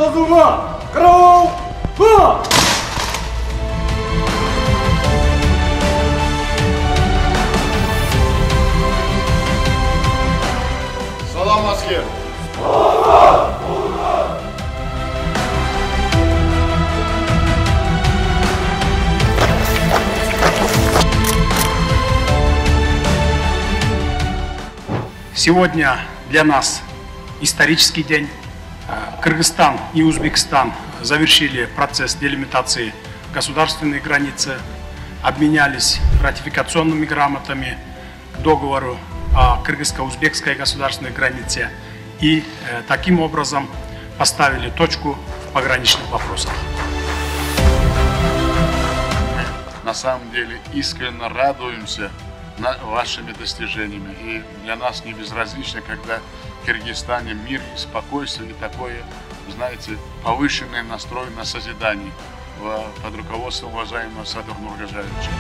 Сазума! Караул! Ха! Салам аскер! Сегодня для нас исторический день. Кыргызстан и Узбекистан завершили процесс делимитации государственной границы, обменялись ратификационными грамотами к договору о кыргызско-узбекской государственной границе и таким образом поставили точку в пограничных вопросах. На самом деле искренне радуемся вашими достижениями. И для нас не безразлично, когда в Кыргызстане мир, спокойствие и такое, знаете, повышенный настрой на созидание под руководством уважаемого Садыр Нургажаевича.